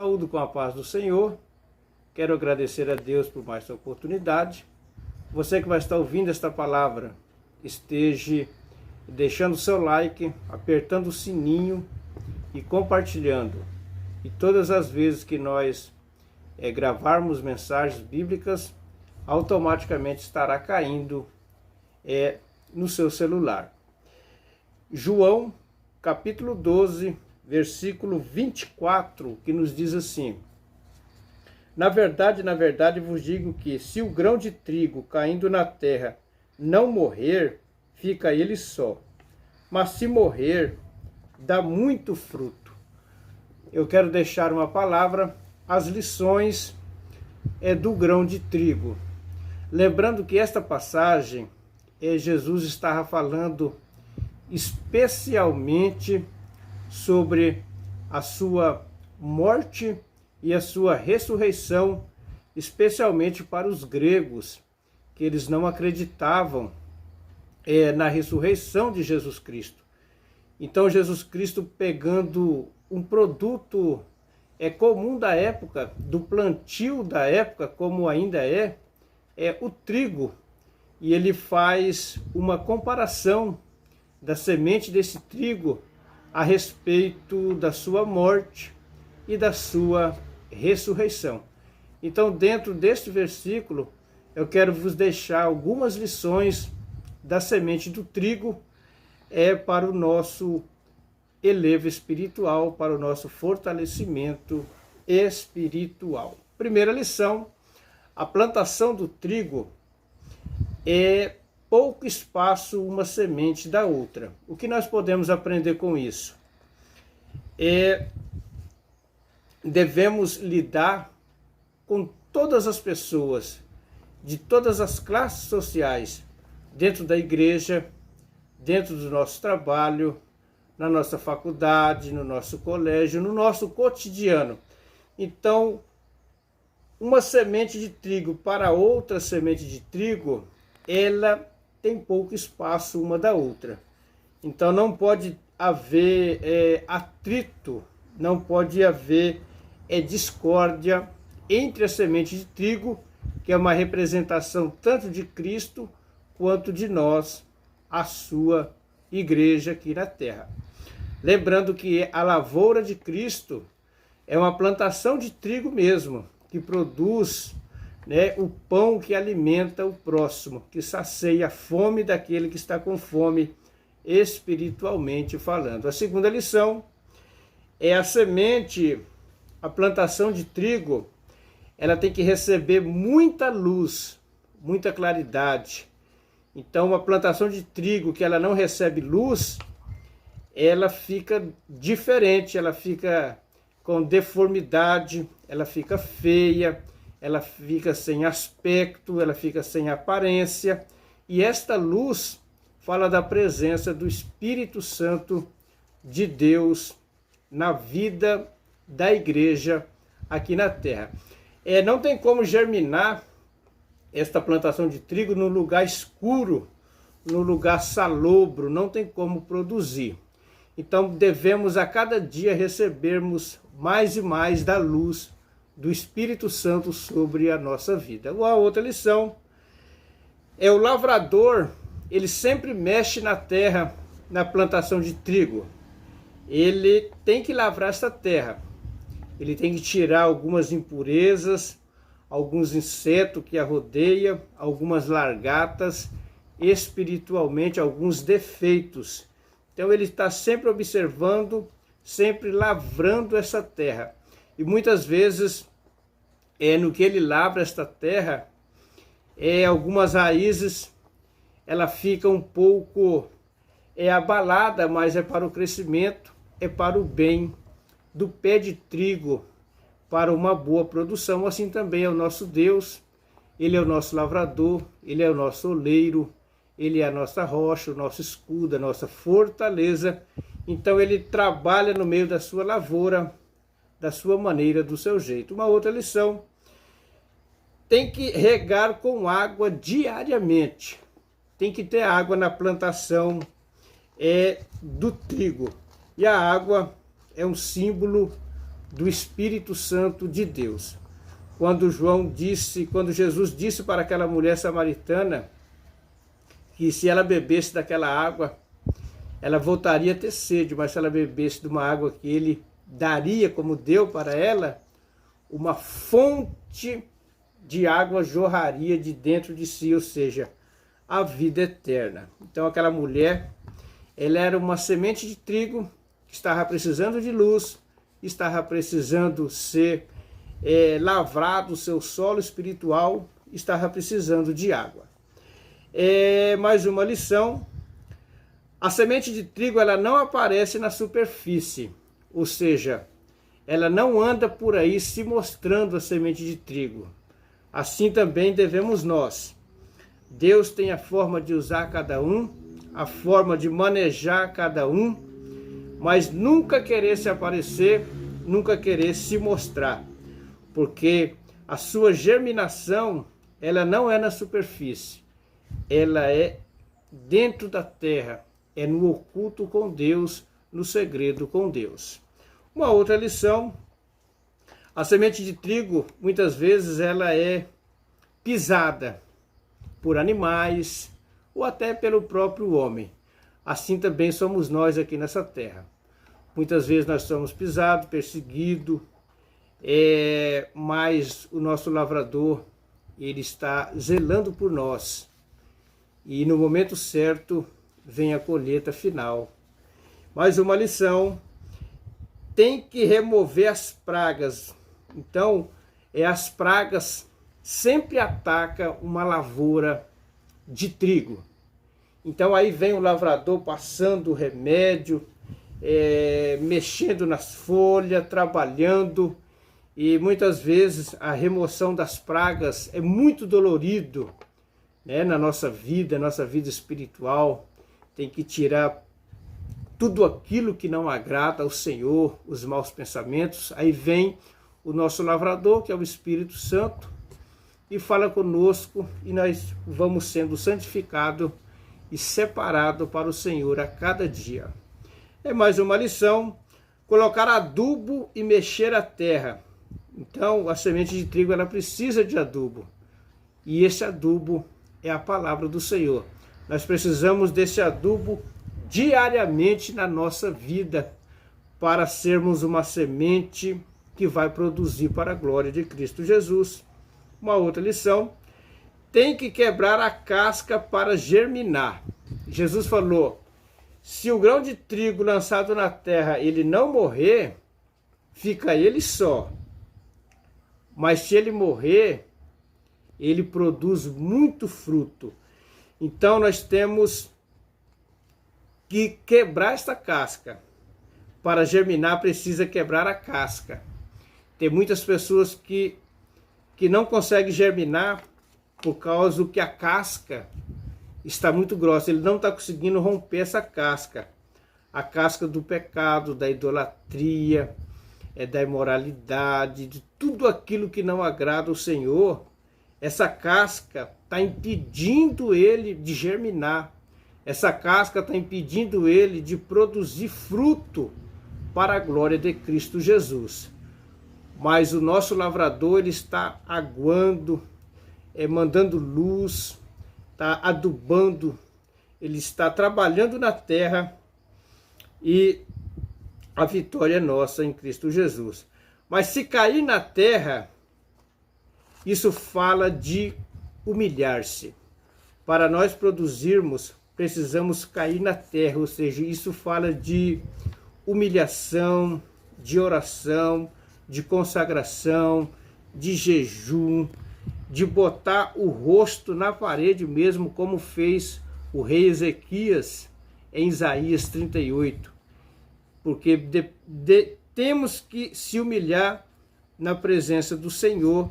Saúdo com a paz do Senhor. Quero agradecer a Deus por mais essa oportunidade. Você que vai estar ouvindo esta palavra, esteja deixando o seu like, apertando o sininho e compartilhando. E todas as vezes que nós gravarmos mensagens bíblicas, automaticamente estará caindo no seu celular. João, capítulo 12, versículo 24, que nos diz assim: na verdade vos digo que, se o grão de trigo caindo na terra não morrer, fica ele só, mas se morrer, dá muito fruto. Eu quero deixar uma palavra, as lições do grão de trigo. Lembrando que esta passagem, Jesus estava falando especialmente sobre a sua morte e a sua ressurreição, especialmente para os gregos, que eles não acreditavam na ressurreição de Jesus Cristo. Então Jesus Cristo, pegando um produto comum da época, do plantio da época, como ainda é o trigo, e ele faz uma comparação da semente desse trigo a respeito da sua morte e da sua ressurreição. Então, dentro deste versículo, eu quero vos deixar algumas lições da semente do trigo para o nosso elevo espiritual, para o nosso fortalecimento espiritual. Primeira lição: a plantação do trigo é pouco espaço uma semente da outra. O que nós podemos aprender com isso? Devemos lidar com todas as pessoas, de todas as classes sociais, dentro da igreja, dentro do nosso trabalho, na nossa faculdade, no nosso colégio, no nosso cotidiano. Então, uma semente de trigo para outra semente de trigo, ela tem pouco espaço uma da outra. Então não pode haver atrito, não pode haver discórdia entre a semente de trigo, que é uma representação tanto de Cristo quanto de nós, a sua igreja aqui na terra. Lembrando que a lavoura de Cristo é uma plantação de trigo mesmo, que produz o pão que alimenta o próximo, que sacia a fome daquele que está com fome, espiritualmente falando. A segunda lição é a semente, a plantação de trigo, ela tem que receber muita luz, muita claridade. Então, uma plantação de trigo que ela não recebe luz, ela fica diferente, ela fica com deformidade, ela fica feia, ela fica sem aspecto, ela fica sem aparência. E esta luz fala da presença do Espírito Santo de Deus na vida da igreja aqui na terra. Não tem como germinar esta plantação de trigo no lugar escuro, no lugar salobro, não tem como produzir. Então devemos a cada dia recebermos mais e mais da luz do Espírito Santo sobre a nossa vida. A outra lição o lavrador, ele sempre mexe na terra, na plantação de trigo. Ele tem que lavrar essa terra, ele tem que tirar algumas impurezas, alguns insetos que a rodeiam, algumas largatas, espiritualmente alguns defeitos. Então ele está sempre observando, sempre lavrando essa terra. E muitas vezes, no que ele lavra esta terra, algumas raízes, ela fica um pouco abalada, mas é para o crescimento, é para o bem do pé de trigo, para uma boa produção. Assim também é o nosso Deus, Ele é o nosso lavrador, Ele é o nosso oleiro, Ele é a nossa rocha, o nosso escudo, a nossa fortaleza. Então Ele trabalha no meio da sua lavoura, da sua maneira, do seu jeito. Uma outra lição: tem que regar com água diariamente. Tem que ter água na plantação do trigo. E a água é um símbolo do Espírito Santo de Deus. Quando Jesus disse para aquela mulher samaritana que se ela bebesse daquela água, ela voltaria a ter sede, mas se ela bebesse de uma água que ele daria, como deu para ela, uma fonte de água jorraria de dentro de si, ou seja, a vida eterna. Então aquela mulher, ela era uma semente de trigo que estava precisando de luz, estava precisando ser lavrado o seu solo espiritual, estava precisando de água. Mais uma lição: a semente de trigo ela não aparece na superfície, ou seja, ela não anda por aí se mostrando a semente de trigo. Assim também devemos nós. Deus tem a forma de usar cada um, a forma de manejar cada um, mas nunca querer se aparecer, nunca querer se mostrar, porque a sua germinação, ela não é na superfície, ela é dentro da terra, é no oculto com Deus, no segredo com Deus. Uma outra lição: a semente de trigo, muitas vezes, ela é pisada por animais ou até pelo próprio homem. Assim também somos nós aqui nessa terra. Muitas vezes nós somos pisados, perseguidos, mas o nosso lavrador, ele está zelando por nós. E no momento certo vem a colheita final. Mais uma lição: tem que remover as pragas. Então, as pragas sempre atacam uma lavoura de trigo. Então aí vem o lavrador passando o remédio, mexendo nas folhas, trabalhando, e muitas vezes a remoção das pragas é muito dolorido, né, na nossa vida espiritual. Tem que tirar tudo aquilo que não agrada ao Senhor, os maus pensamentos. Aí vem o nosso lavrador, que é o Espírito Santo, e fala conosco, e nós vamos sendo santificados e separados para o Senhor a cada dia. Mais uma lição: colocar adubo e mexer a terra. Então a semente de trigo ela precisa de adubo, e esse adubo é a palavra do Senhor. Nós precisamos desse adubo diariamente na nossa vida para sermos uma semente que vai produzir para a glória de Cristo Jesus. Uma outra lição: tem que quebrar a casca para germinar. Jesus falou: se o grão de trigo lançado na terra ele não morrer, fica ele só. Mas se ele morrer, ele produz muito fruto. Então nós temos que quebrar esta casca. Para germinar precisa quebrar a casca. Tem muitas pessoas que não conseguem germinar por causa que a casca está muito grossa. Ele não está conseguindo romper essa casca. A casca do pecado, da idolatria, da imoralidade, de tudo aquilo que não agrada ao Senhor. Essa casca está impedindo ele de germinar. Essa casca está impedindo ele de produzir fruto para a glória de Cristo Jesus. Mas o nosso lavrador, ele está aguando, mandando luz, está adubando, ele está trabalhando na terra, e a vitória é nossa em Cristo Jesus. Mas se cair na terra, isso fala de humilhar-se. Para nós produzirmos, precisamos cair na terra, ou seja, isso fala de humilhação, de oração, de consagração, de jejum, de botar o rosto na parede mesmo, como fez o rei Ezequias em Isaías 38. Porque temos que se humilhar na presença do Senhor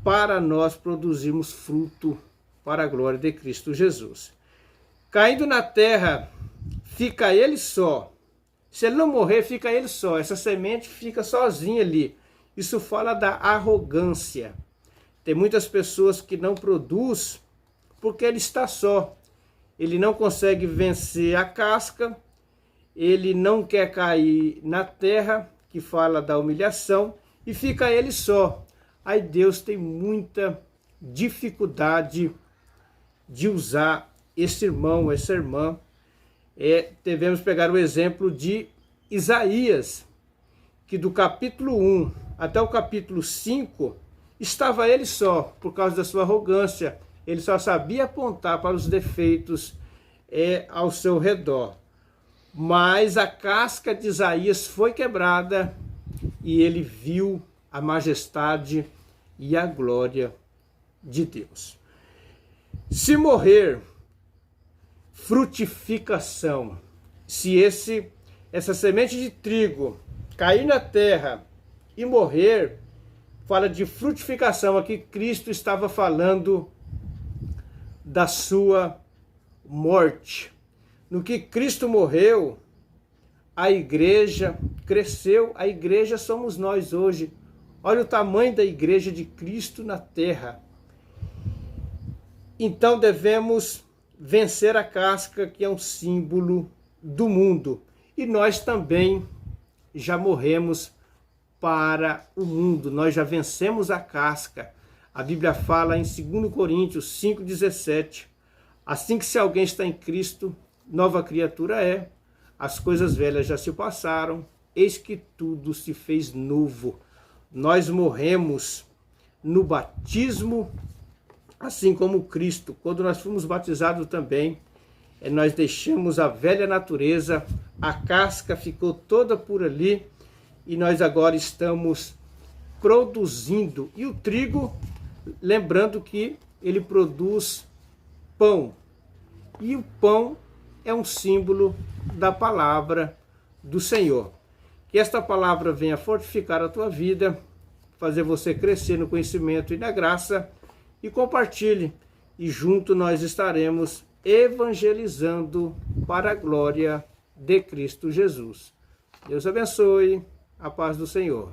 para nós produzirmos fruto para a glória de Cristo Jesus. Caindo na terra, fica ele só. Se ele não morrer, fica ele só. Essa semente fica sozinha ali. Isso fala da arrogância. Tem muitas pessoas que não produzem porque ele está só. Ele não consegue vencer a casca. Ele não quer cair na terra, que fala da humilhação, e fica ele só. Aí Deus tem muita dificuldade de usar esse irmão, essa irmã. Devemos pegar o exemplo de Isaías, que do capítulo 1 até o capítulo 5, estava ele só, por causa da sua arrogância. Ele só sabia apontar para os defeitos ao seu redor. Mas a casca de Isaías foi quebrada e ele viu a majestade e a glória de Deus. Se morrer, frutificação. Se essa semente de trigo cair na terra e morrer, fala de frutificação. Aqui Cristo estava falando da sua morte. No que Cristo morreu, a igreja cresceu. A igreja somos nós hoje. Olha o tamanho da igreja de Cristo na terra. Então devemos vencer a casca, que é um símbolo do mundo. E nós também já morremos para o mundo. Nós já vencemos a casca. A Bíblia fala em 2 Coríntios 5,17. Assim que se alguém está em Cristo, nova criatura é. As coisas velhas já se passaram, eis que tudo se fez novo. Nós morremos no batismo, assim como Cristo. Quando nós fomos batizados também, nós deixamos a velha natureza, a casca ficou toda por ali, e nós agora estamos produzindo. E o trigo, lembrando que ele produz pão. E o pão é um símbolo da palavra do Senhor. Que esta palavra venha fortificar a tua vida, fazer você crescer no conhecimento e na graça, e compartilhe. E junto nós estaremos evangelizando para a glória de Cristo Jesus. Deus abençoe. A paz do Senhor.